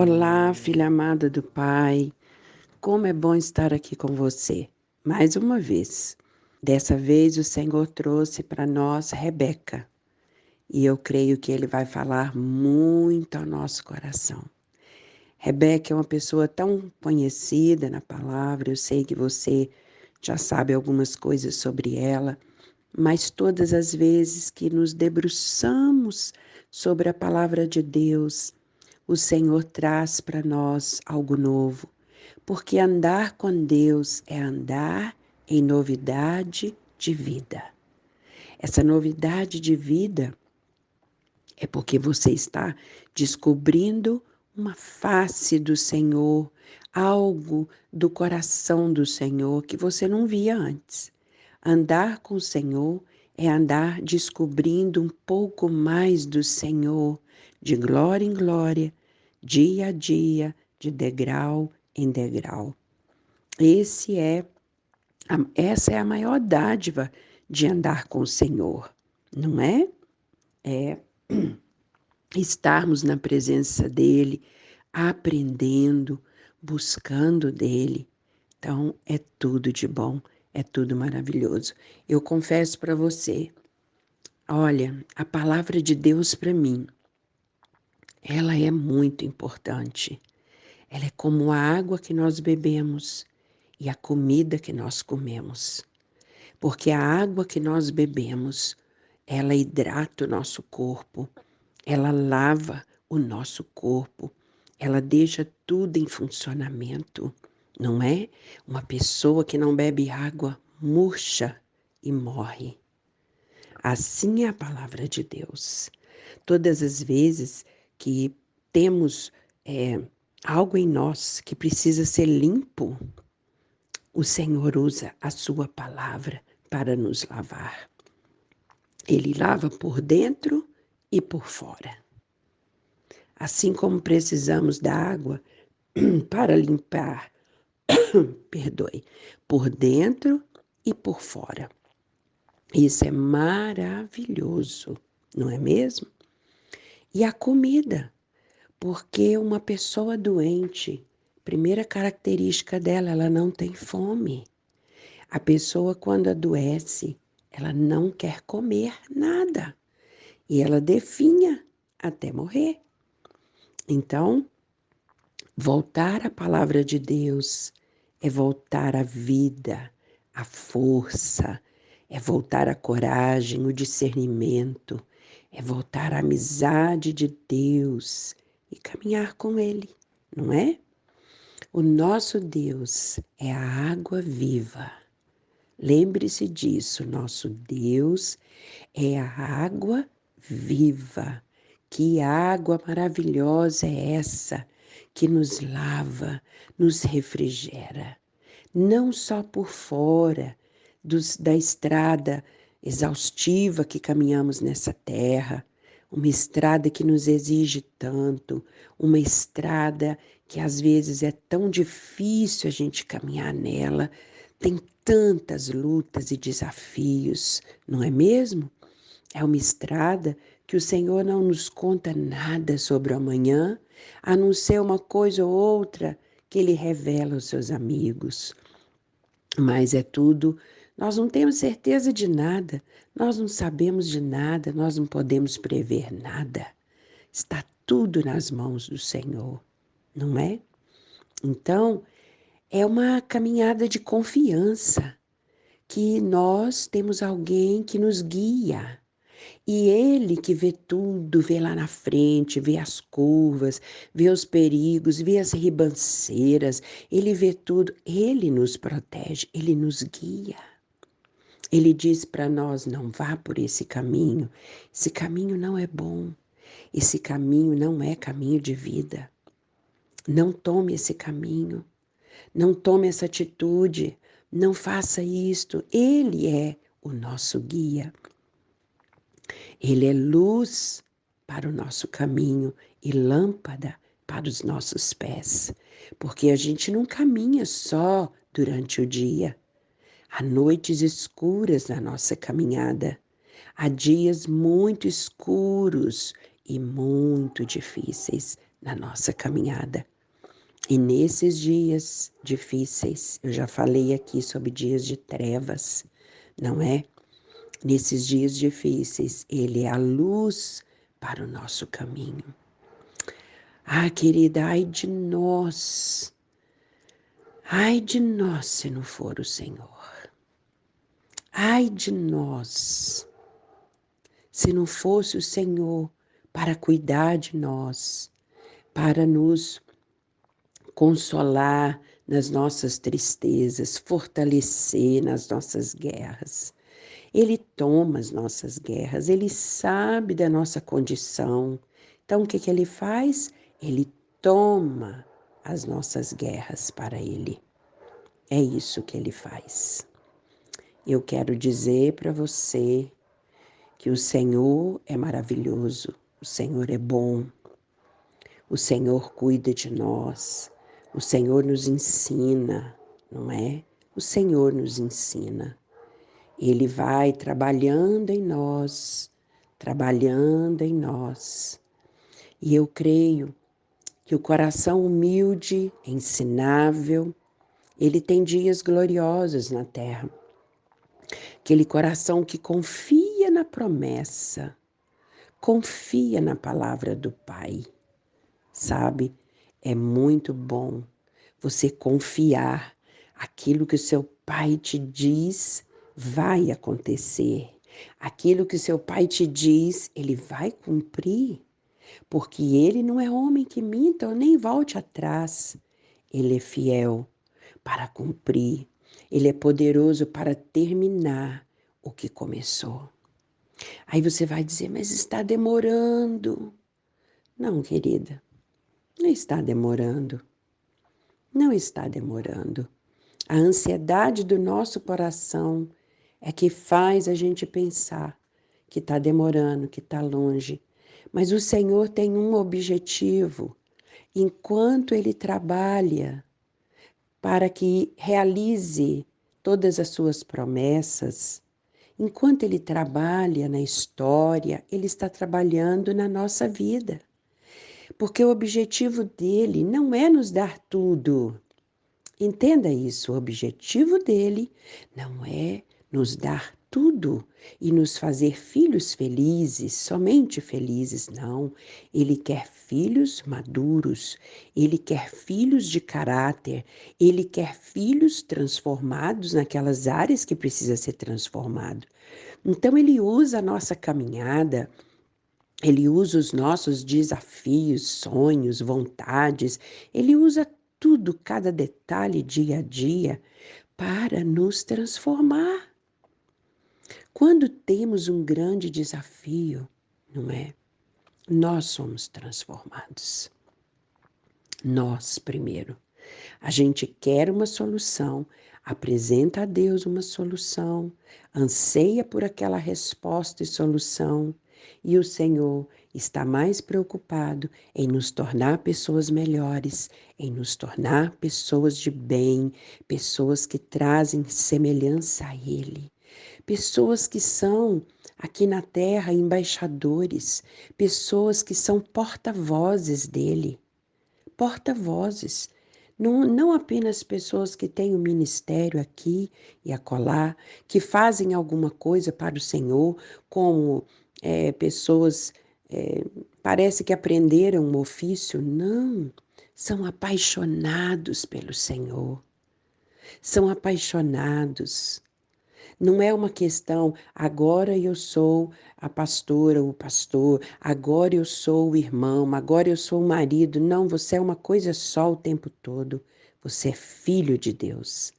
Olá, filha amada do Pai, como é bom estar aqui com você, mais uma vez. Dessa vez o Senhor trouxe para nós Rebeca, e eu creio que Ele vai falar muito ao nosso coração. Rebeca é uma pessoa tão conhecida na palavra, eu sei que você já sabe algumas coisas sobre ela, mas todas as vezes que nos debruçamos sobre a palavra de Deus, o Senhor traz para nós algo novo, porque andar com Deus é andar em novidade de vida. Essa novidade de vida é porque você está descobrindo uma face do Senhor, algo do coração do Senhor que você não via antes. Andar com o Senhor é andar descobrindo um pouco mais do Senhor, de glória em glória, dia a dia, de degrau em degrau. Essa é a maior dádiva de andar com o Senhor, não é? É estarmos na presença dEle, aprendendo, buscando dEle. Então, é tudo de bom, é tudo maravilhoso. Eu confesso para você, olha, a palavra de Deus para mim, ela é muito importante. Ela é como a água que nós bebemos e a comida que nós comemos. Porque a água que nós bebemos, ela hidrata o nosso corpo, ela lava o nosso corpo, ela deixa tudo em funcionamento, não é? Uma pessoa que não bebe água murcha e morre. Assim é a palavra de Deus. Todas as vezes que temos algo em nós que precisa ser limpo, o Senhor usa a sua palavra para nos lavar. Ele lava por dentro e por fora. Assim como precisamos da água para limpar, perdoe, por dentro e por fora. Isso é maravilhoso, não é mesmo? E a comida, porque uma pessoa doente, primeira característica dela, ela não tem fome. A pessoa, quando adoece, ela não quer comer nada e ela definha até morrer. Então, voltar à palavra de Deus é voltar à vida, à força, é voltar à coragem, o discernimento, é voltar à amizade de Deus e caminhar com Ele, não é? O nosso Deus é a água viva. Lembre-se disso, nosso Deus é a água viva. Que água maravilhosa é essa que nos lava, nos refrigera, não só por fora da estrada exaustiva que caminhamos nessa terra, uma estrada que nos exige tanto, uma estrada que às vezes é tão difícil a gente caminhar nela, tem tantas lutas e desafios, não é mesmo? É uma estrada que o Senhor não nos conta nada sobre o amanhã, a não ser uma coisa ou outra que Ele revela aos seus amigos. Mas é tudo, nós não temos certeza de nada, nós não sabemos de nada, nós não podemos prever nada. Está tudo nas mãos do Senhor, não é? Então, é uma caminhada de confiança, que nós temos alguém que nos guia. E Ele que vê tudo, vê lá na frente, vê as curvas, vê os perigos, vê as ribanceiras, Ele vê tudo, Ele nos protege, Ele nos guia. Ele diz para nós, não vá por esse caminho não é bom, esse caminho não é caminho de vida. Não tome esse caminho, não tome essa atitude, não faça isto. Ele é o nosso guia. Ele é luz para o nosso caminho e lâmpada para os nossos pés, porque a gente não caminha só durante o dia. Há noites escuras na nossa caminhada, há dias muito escuros e muito difíceis na nossa caminhada. E nesses dias difíceis, eu já falei aqui sobre dias de trevas, não é? Nesses dias difíceis, Ele é a luz para o nosso caminho. Ah, querida, ai de nós se não for o Senhor. Ai de nós, se não fosse o Senhor para cuidar de nós, para nos consolar nas nossas tristezas, fortalecer nas nossas guerras. Ele toma as nossas guerras, ele sabe da nossa condição. Então, o que ele faz? Ele toma as nossas guerras para ele. É isso que ele faz. Eu quero dizer para você que o Senhor é maravilhoso, o Senhor é bom, o Senhor cuida de nós, o Senhor nos ensina, não é? O Senhor nos ensina. Ele vai trabalhando em nós. E eu creio que o coração humilde, ensinável, ele tem dias gloriosos na terra. Aquele coração que confia na promessa, confia na palavra do Pai, sabe? É muito bom você confiar aquilo que o seu Pai te diz vai acontecer. Aquilo que o seu Pai te diz, ele vai cumprir, porque ele não é homem que minta ou nem volte atrás. Ele é fiel para cumprir. Ele é poderoso para terminar o que começou. Aí você vai dizer, mas está demorando. Não, querida, não está demorando. Não está demorando. A ansiedade do nosso coração é que faz a gente pensar que está demorando, que está longe. Mas o Senhor tem um objetivo. Enquanto Ele trabalha para que realize todas as suas promessas, enquanto Ele trabalha na história, Ele está trabalhando na nossa vida. Porque o objetivo dele não é nos dar tudo. Entenda isso, o objetivo dele não é nos dar tudo e nos fazer filhos felizes, somente felizes, não. Ele quer filhos maduros, ele quer filhos de caráter, ele quer filhos transformados naquelas áreas que precisa ser transformado. Então ele usa a nossa caminhada, ele usa os nossos desafios, sonhos, vontades, ele usa tudo, cada detalhe, dia a dia, para nos transformar. Quando temos um grande desafio, não é? Nós somos transformados. Nós primeiro. A gente quer uma solução, apresenta a Deus uma solução, anseia por aquela resposta e solução, e o Senhor está mais preocupado em nos tornar pessoas melhores, em nos tornar pessoas de bem, pessoas que trazem semelhança a Ele, pessoas que são aqui na terra embaixadores, pessoas que são porta-vozes dele. Porta-vozes, não apenas pessoas que têm um ministério aqui e acolá, que fazem alguma coisa para o Senhor, como pessoas, parece que aprenderam um ofício, não, são apaixonados pelo Senhor, são apaixonados. Não é uma questão, agora eu sou a pastora, o pastor, agora eu sou o irmão, agora eu sou o marido. Não, você é uma coisa só o tempo todo. Você é filho de Deus.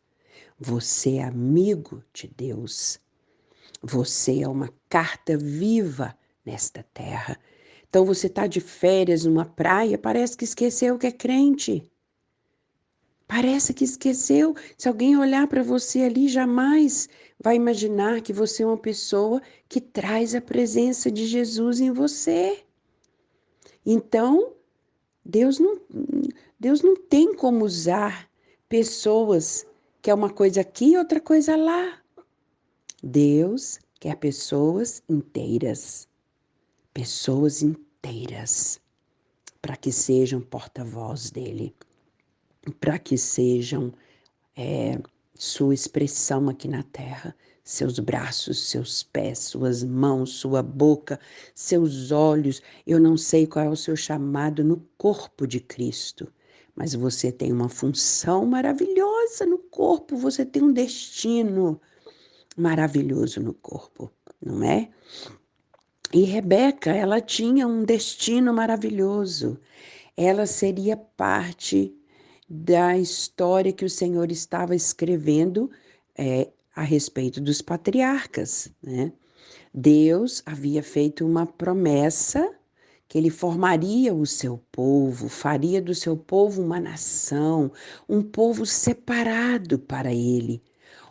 Você é amigo de Deus. Você é uma carta viva nesta terra. Então você está de férias numa praia, parece que esqueceu que é crente. Parece que esqueceu. Se alguém olhar para você ali, jamais vai imaginar que você é uma pessoa que traz a presença de Jesus em você. Então, Deus não, Deus não tem como usar pessoas que é uma coisa aqui e outra coisa lá. Deus quer pessoas inteiras. Pessoas inteiras. para que sejam porta-voz dele, para que sejam sua expressão aqui na terra, seus braços, seus pés, suas mãos, sua boca, seus olhos. Eu não sei qual é o seu chamado no corpo de Cristo, mas você tem uma função maravilhosa no corpo, você tem um destino maravilhoso no corpo, não é? E Rebeca, ela tinha um destino maravilhoso. Ela seria parte da história que o Senhor estava escrevendo a respeito dos patriarcas, né? Deus havia feito uma promessa que ele formaria o seu povo, faria do seu povo uma nação, um povo separado para ele,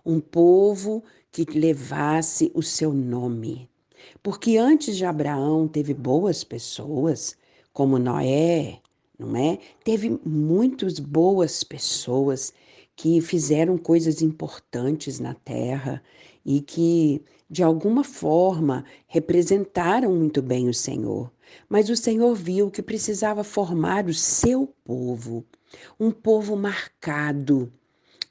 um povo que levasse o seu nome. Porque antes de Abraão teve boas pessoas, como Noé, não é? Teve muitas boas pessoas que fizeram coisas importantes na terra e que, de alguma forma, representaram muito bem o Senhor. Mas o Senhor viu que precisava formar o seu povo, um povo marcado,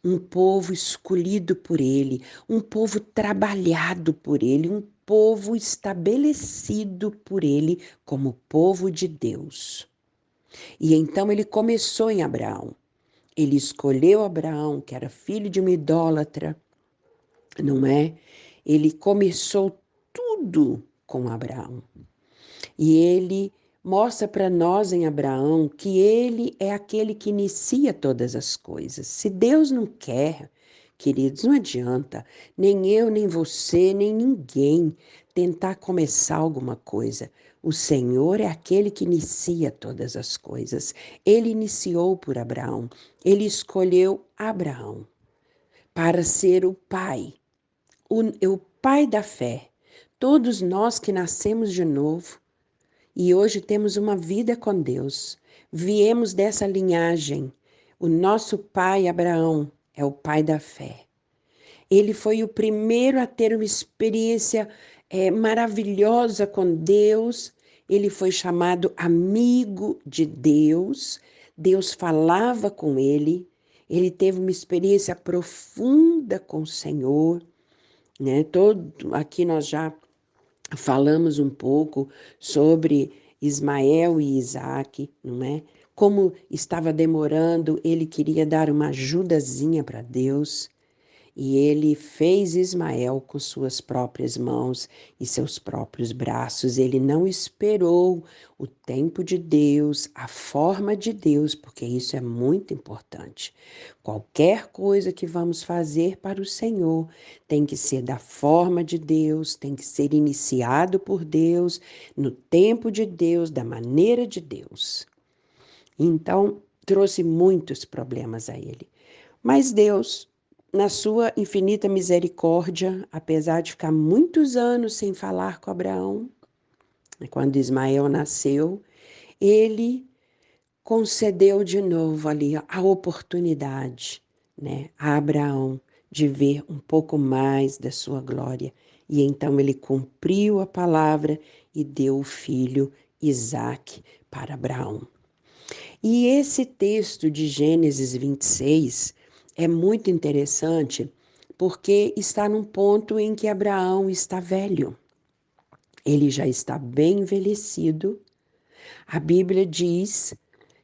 um povo escolhido por ele, um povo trabalhado por ele, um povo estabelecido por ele como povo de Deus. E então ele começou em Abraão. Ele escolheu Abraão, que era filho de uma idólatra, não é? Ele começou tudo com Abraão. E ele mostra para nós em Abraão que ele é aquele que inicia todas as coisas. Se Deus não quer, queridos, não adianta, nem eu, nem você, nem ninguém tentar começar alguma coisa. O Senhor é aquele que inicia todas as coisas. Ele iniciou por Abraão. Ele escolheu Abraão para ser o pai da fé. Todos nós que nascemos de novo, e hoje temos uma vida com Deus. Viemos dessa linhagem. O nosso pai Abraão é o pai da fé. Ele foi o primeiro a ter uma experiência maravilhosa com Deus. Ele foi chamado amigo de Deus. Deus falava com ele. Ele teve uma experiência profunda com o Senhor, né? Aqui nós já falamos um pouco sobre Ismael e Isaac, não é? Como estava demorando, ele queria dar uma ajudazinha para Deus. E ele fez Ismael com suas próprias mãos e seus próprios braços. Ele não esperou o tempo de Deus, a forma de Deus, porque isso é muito importante. Qualquer coisa que vamos fazer para o Senhor tem que ser da forma de Deus, tem que ser iniciado por Deus, no tempo de Deus, da maneira de Deus. Então, trouxe muitos problemas a ele. Mas Deus, na sua infinita misericórdia, apesar de ficar muitos anos sem falar com Abraão, quando Ismael nasceu, ele concedeu de novo ali a oportunidade, né, a Abraão de ver um pouco mais da sua glória. E então ele cumpriu a palavra e deu o filho Isaque para Abraão. E esse texto de Gênesis 26 é muito interessante porque está num ponto em que Abraão está velho. Ele já está bem envelhecido. A Bíblia diz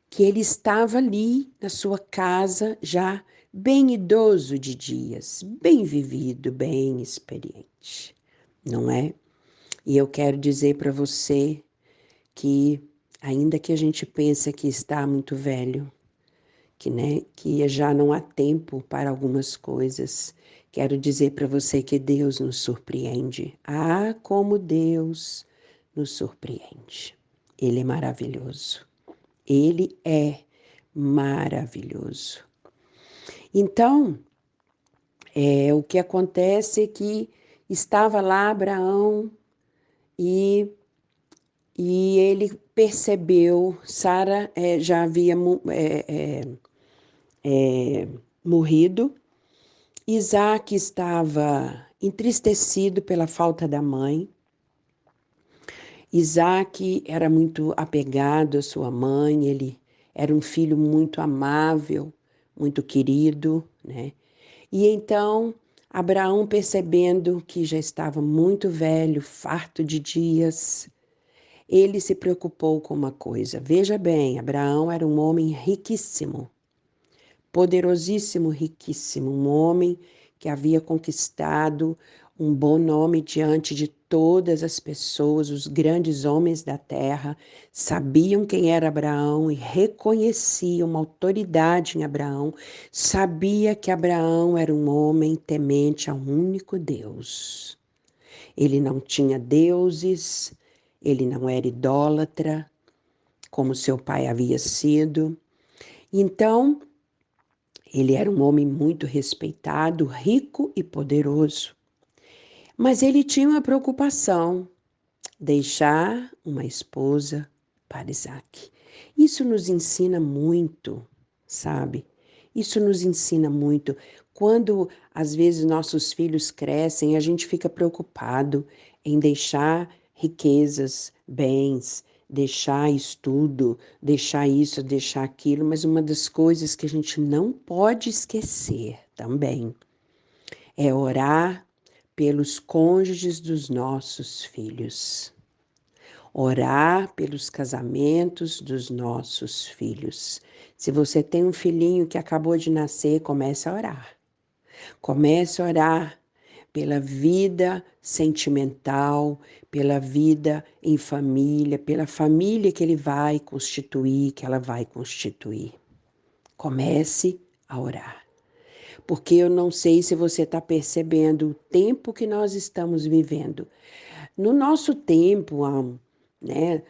que ele estava ali na sua casa já bem idoso de dias, bem vivido, bem experiente, não é? E eu quero dizer para você que ainda que a gente pense que está muito velho, que já não há tempo para algumas coisas. Quero dizer para você que Deus nos surpreende. Ah, como Deus nos surpreende. Ele é maravilhoso. Ele é maravilhoso. Então, o que acontece é que estava lá Abraão e ele percebeu, Sara já havia morrido. Isaac estava entristecido pela falta da mãe Isaac era muito apegado à sua mãe, ele era um filho muito amável, muito querido, né? E então Abraão, percebendo que já estava muito velho, farto de dias, ele se preocupou com uma coisa. Veja bem, Abraão era um homem riquíssimo, poderosíssimo, riquíssimo, um homem que havia conquistado um bom nome diante de todas as pessoas, os grandes homens da terra sabiam quem era Abraão e reconheciam uma autoridade em Abraão, sabia que Abraão era um homem temente ao único Deus. Ele não tinha deuses, ele não era idólatra, como seu pai havia sido. Então, ele era um homem muito respeitado, rico e poderoso. Mas ele tinha uma preocupação: deixar uma esposa para Isaac. Isso nos ensina muito, sabe? Isso nos ensina muito. Quando às vezes nossos filhos crescem, a gente fica preocupado em deixar riquezas, bens, deixar estudo, deixar isso, deixar aquilo, mas uma das coisas que a gente não pode esquecer também é orar pelos cônjuges dos nossos filhos. Orar pelos casamentos dos nossos filhos. Se você tem um filhinho que acabou de nascer, comece a orar. Comece a orar pela vida sentimental, pela vida em família, pela família que ele vai constituir, que ela vai constituir. Comece a orar. Porque eu não sei se você está percebendo o tempo que nós estamos vivendo. No nosso tempo, né,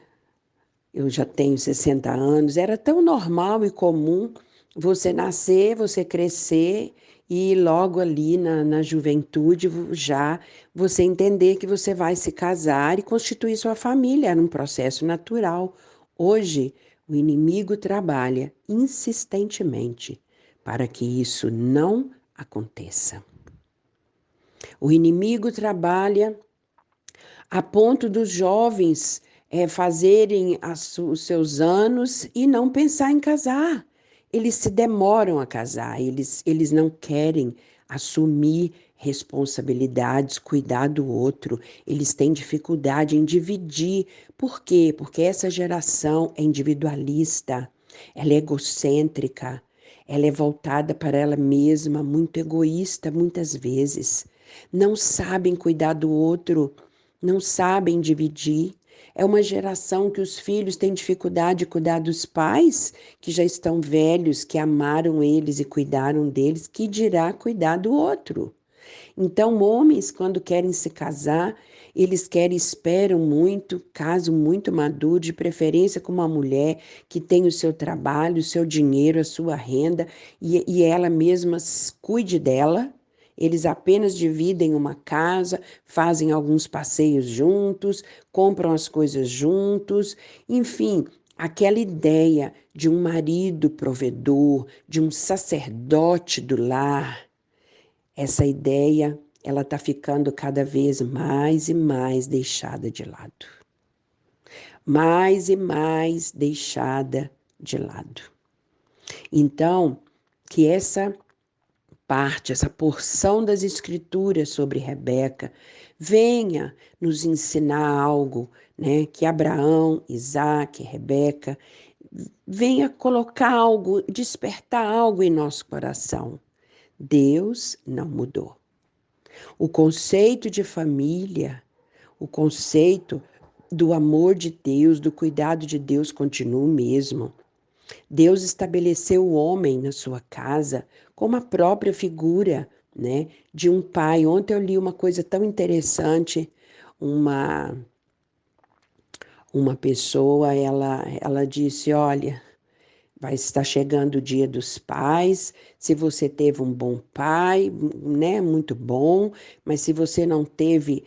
eu já tenho 60 anos, era tão normal e comum você nascer, você crescer e logo ali na juventude já você entender que você vai se casar e constituir sua família, era um processo natural. Hoje, o inimigo trabalha insistentemente para que isso não aconteça. O inimigo trabalha a ponto dos jovens fazerem os seus anos e não pensar em casar. Eles se demoram a casar, eles não querem assumir responsabilidades, cuidar do outro, eles têm dificuldade em dividir. Por quê? Porque essa geração é individualista, ela é egocêntrica, ela é voltada para ela mesma, muito egoísta muitas vezes. Não sabem cuidar do outro, não sabem dividir. É uma geração que os filhos têm dificuldade de cuidar dos pais, que já estão velhos, que amaram eles e cuidaram deles, que dirá cuidar do outro. Então, homens, quando querem se casar, eles querem, esperam muito, caso muito maduro, de preferência com uma mulher que tem o seu trabalho, o seu dinheiro, a sua renda, e ela mesma cuide dela. Eles apenas dividem uma casa, fazem alguns passeios juntos, compram as coisas juntos, enfim, aquela ideia de um marido provedor, de um sacerdote do lar. Essa ideia, ela está ficando cada vez mais e mais deixada de lado. Mais e mais deixada de lado. Então, que essa parte, essa porção das Escrituras sobre Rebeca venha nos ensinar algo, né? Que Abraão, Isaac, Rebeca, venha colocar algo, despertar algo em nosso coração. Deus não mudou. O conceito de família, o conceito do amor de Deus, do cuidado de Deus continua o mesmo. Deus estabeleceu o homem na sua casa como a própria figura, né, de um pai. Ontem eu li uma coisa tão interessante, uma pessoa, ela disse, olha, vai estar chegando o Dia dos Pais. Se você teve um bom pai, né, muito bom, mas se você não teve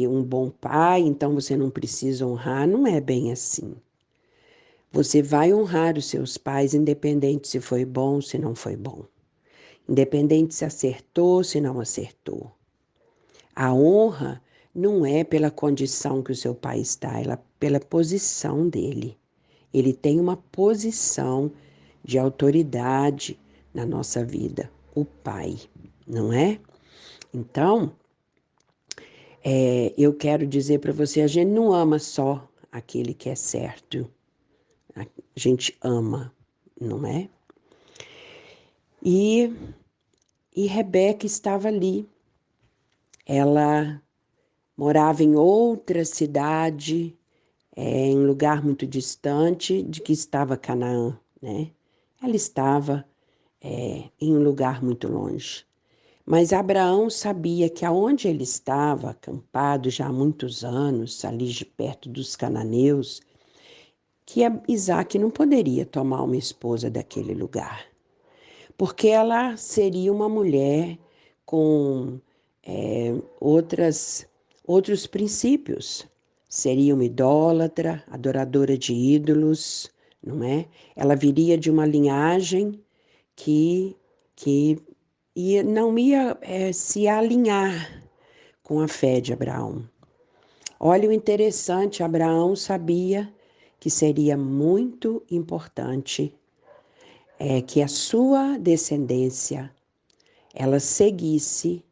um bom pai, então você não precisa honrar. Não é bem assim. Você vai honrar os seus pais, independente se foi bom, se não foi bom. Independente se acertou, se não acertou. A honra não é pela condição que o seu pai está, é pela posição dele. Ele tem uma posição de autoridade na nossa vida, o pai, não é? Então, eu quero dizer para você, a gente não ama só aquele que é certo, a gente ama, não é? E, e Rebeca estava ali, ela morava em outra cidade, em um lugar muito distante de que estava Canaã, né? Ela estava em um lugar muito longe. Mas Abraão sabia que aonde ele estava, acampado já há muitos anos, ali de perto dos cananeus, que Isaac não poderia tomar uma esposa daquele lugar, porque ela seria uma mulher com outros princípios. Seria uma idólatra, adoradora de ídolos, não é? Ela viria de uma linhagem que não ia se alinhar com a fé de Abraão. Olha o interessante, Abraão sabia que seria muito importante que a sua descendência ela seguisse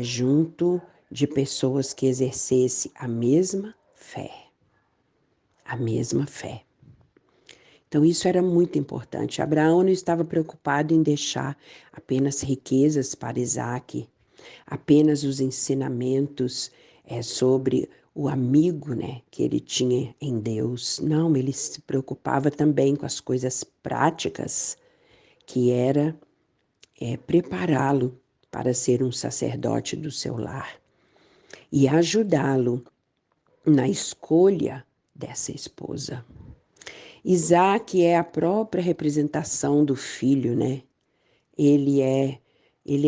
junto de pessoas que exercessem a mesma fé. A mesma fé. Então, isso era muito importante. Abraão não estava preocupado em deixar apenas riquezas para Isaac, apenas os ensinamentos sobre o amigo, né, que ele tinha em Deus. Não, ele se preocupava também com as coisas práticas, que era prepará-lo para ser um sacerdote do seu lar e ajudá-lo na escolha dessa esposa. Isaac é a própria representação do filho, né? Ele é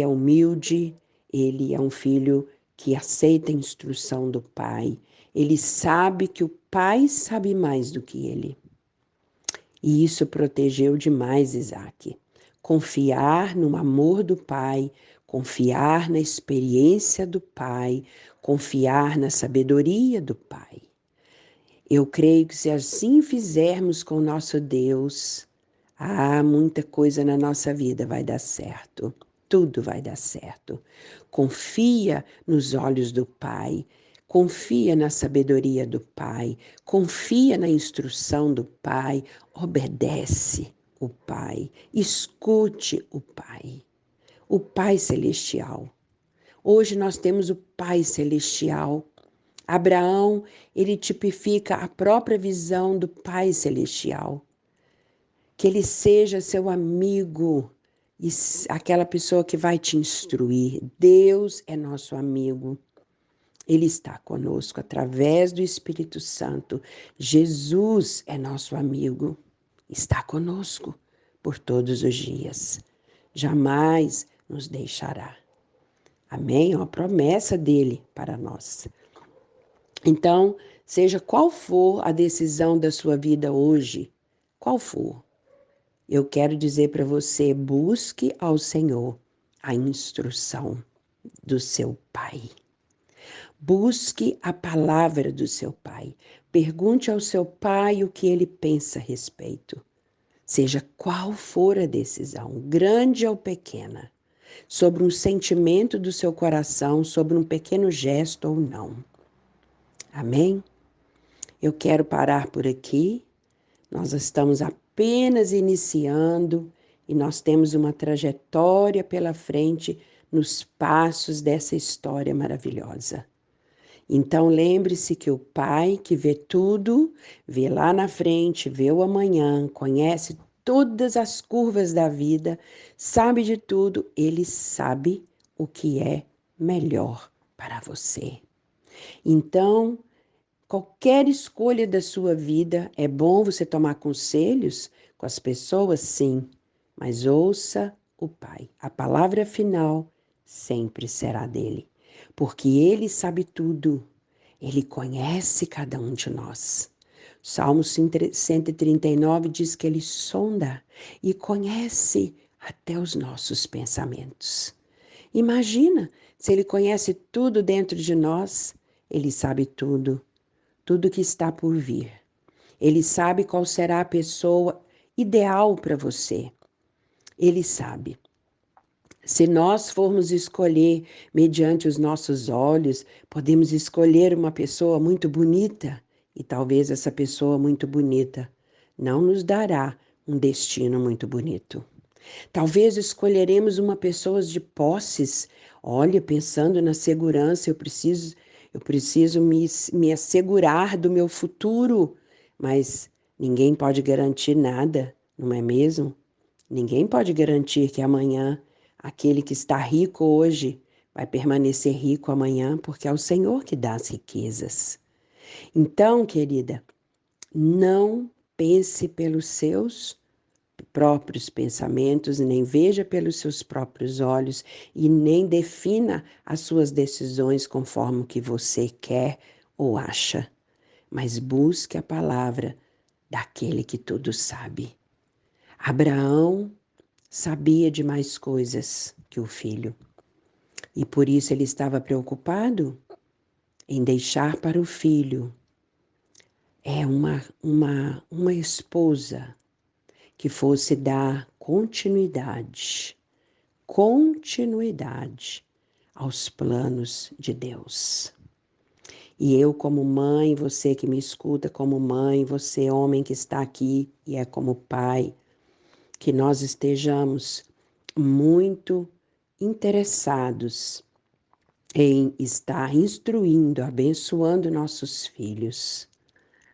humilde, ele é um filho que aceita a instrução do pai. Ele sabe que o pai sabe mais do que ele. E isso protegeu demais Isaac. Confiar no amor do pai, confiar na experiência do pai, confiar na sabedoria do pai. Eu creio que se assim fizermos com o nosso Deus, muita coisa na nossa vida vai dar certo. Tudo vai dar certo. Confia nos olhos do Pai. Confia na sabedoria do Pai. Confia na instrução do Pai. Obedece o Pai. Escute o Pai. O Pai Celestial. Hoje nós temos o Pai Celestial. Abraão, ele tipifica a própria visão do Pai Celestial. Que ele seja seu amigo e aquela pessoa que vai te instruir. Deus é nosso amigo. Ele está conosco através do Espírito Santo. Jesus é nosso amigo. Está conosco por todos os dias. Jamais nos deixará. Amém? É uma promessa dele para nós. Então, seja qual for a decisão da sua vida hoje, qual for, eu quero dizer para você, busque ao Senhor a instrução do seu Pai. Busque a palavra do seu Pai. Pergunte ao seu Pai o que ele pensa a respeito. Seja qual for a decisão, grande ou pequena, sobre um sentimento do seu coração, sobre um pequeno gesto ou não. Amém? Eu quero parar por aqui. Nós estamos apenas iniciando e nós temos uma trajetória pela frente nos passos dessa história maravilhosa. Então lembre-se que o Pai que vê tudo, vê lá na frente, vê o amanhã, conhece todas as curvas da vida, sabe de tudo, ele sabe o que é melhor para você. Então, qualquer escolha da sua vida, é bom você tomar conselhos com as pessoas, sim, mas ouça o Pai. A palavra final sempre será dele, porque ele sabe tudo, ele conhece cada um de nós. Salmo 139 diz que ele sonda e conhece até os nossos pensamentos. Imagina se ele conhece tudo dentro de nós. Ele sabe tudo, tudo que está por vir. Ele sabe qual será a pessoa ideal para você. Ele sabe. Se nós formos escolher mediante os nossos olhos, podemos escolher uma pessoa muito bonita e talvez essa pessoa muito bonita não nos dará um destino muito bonito. Talvez escolheremos uma pessoa de posses. Olha, pensando na segurança, eu preciso me assegurar do meu futuro, mas ninguém pode garantir nada, não é mesmo? Ninguém pode garantir que amanhã aquele que está rico hoje vai permanecer rico amanhã, porque é o Senhor que dá as riquezas. Então, querida, não pense pelos seus próprios pensamentos, nem veja pelos seus próprios olhos e nem defina as suas decisões conforme o que você quer ou acha, mas busque a palavra daquele que tudo sabe. Abraão sabia de mais coisas que o filho e por isso ele estava preocupado em deixar para o filho uma esposa que fosse dar continuidade aos planos de Deus. E eu como mãe, você que me escuta como mãe, você homem que está aqui e é como pai, que nós estejamos muito interessados em estar instruindo, abençoando nossos filhos.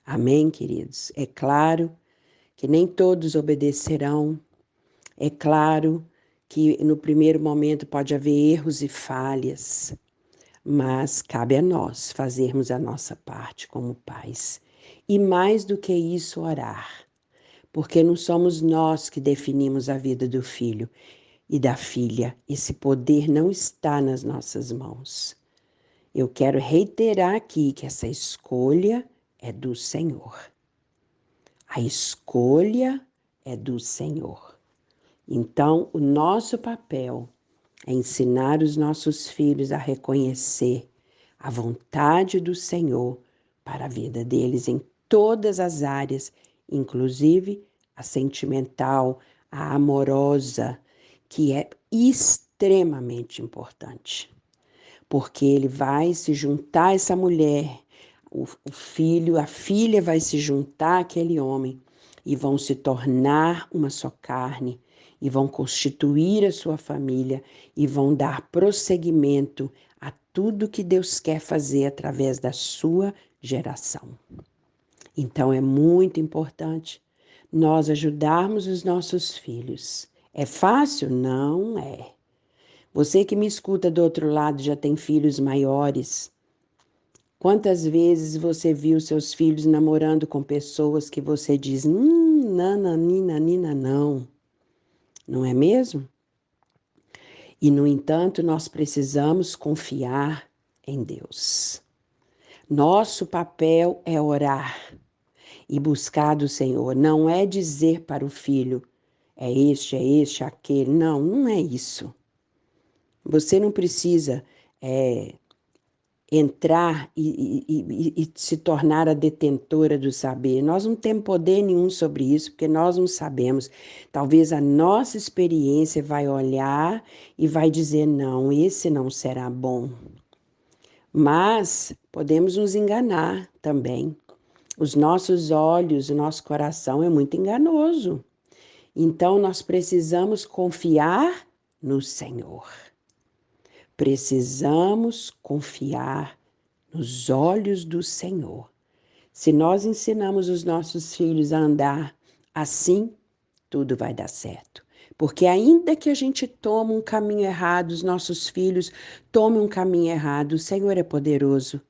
Amém, queridos? É claro que nem todos obedecerão. É claro que no primeiro momento pode haver erros e falhas, mas cabe a nós fazermos a nossa parte como pais. E mais do que isso, orar, porque não somos nós que definimos a vida do filho e da filha. Esse poder não está nas nossas mãos. Eu quero reiterar aqui que essa escolha é do Senhor. A escolha é do Senhor. Então, o nosso papel é ensinar os nossos filhos a reconhecer a vontade do Senhor para a vida deles em todas as áreas, inclusive a sentimental, a amorosa, que é extremamente importante, porque ele vai se juntar a essa mulher, o filho, a filha vai se juntar àquele homem e vão se tornar uma só carne e vão constituir a sua família e vão dar prosseguimento a tudo que Deus quer fazer através da sua geração. Então é muito importante nós ajudarmos os nossos filhos. É fácil? Não é. Você que me escuta do outro lado já tem filhos maiores. Quantas vezes você viu seus filhos namorando com pessoas que você diz, nananina, não. Não é mesmo? E, no entanto, nós precisamos confiar em Deus. Nosso papel é orar e buscar do Senhor. Não é dizer para o filho, é este, aquele. Não, não é isso. Você não precisa entrar e se tornar a detentora do saber. Nós não temos poder nenhum sobre isso, porque nós não sabemos. Talvez a nossa experiência vai olhar e vai dizer, não, esse não será bom. Mas podemos nos enganar também. Os nossos olhos, o nosso coração é muito enganoso. Então, nós precisamos confiar no Senhor. Precisamos confiar nos olhos do Senhor. Se nós ensinamos os nossos filhos a andar assim, tudo vai dar certo. Porque ainda que a gente tome um caminho errado, os nossos filhos tomem um caminho errado, o Senhor é poderoso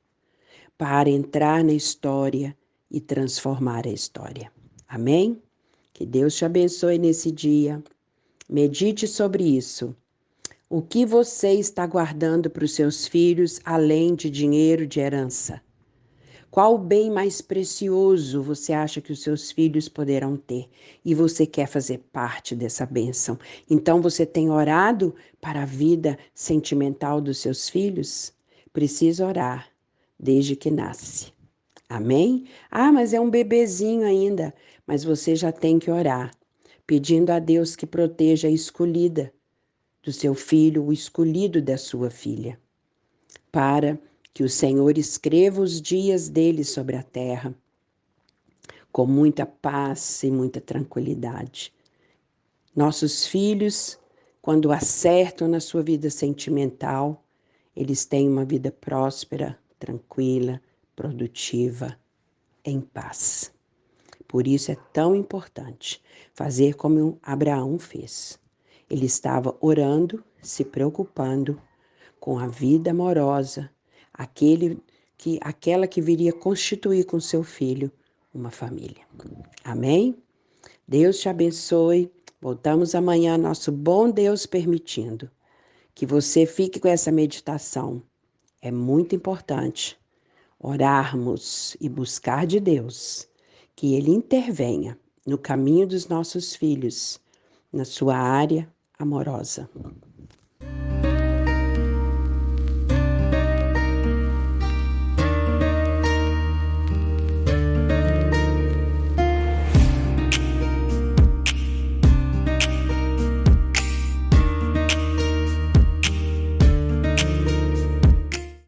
para entrar na história e transformar a história. Amém? Que Deus te abençoe nesse dia. Medite sobre isso. O que você está guardando para os seus filhos, além de dinheiro de herança? Qual bem mais precioso você acha que os seus filhos poderão ter? E você quer fazer parte dessa bênção. Então você tem orado para a vida sentimental dos seus filhos? Precisa orar. desde que nasce. Amém? Ah, mas é um bebezinho ainda. Mas você já tem que orar, pedindo a Deus que proteja a escolhida do seu filho, o escolhido da sua filha, para que o Senhor escreva os dias dele sobre a terra com muita paz e muita tranquilidade. Nossos filhos, quando acertam na sua vida sentimental, eles têm uma vida próspera, tranquila, produtiva, em paz. Por isso é tão importante fazer como Abraão fez. Ele estava orando, se preocupando com a vida amorosa, aquela que viria constituir com seu filho uma família. Amém? Deus te abençoe. Voltamos amanhã, nosso bom Deus permitindo. Que você fique com essa meditação. É muito importante orarmos e buscar de Deus que Ele intervenha no caminho dos nossos filhos, na sua área amorosa.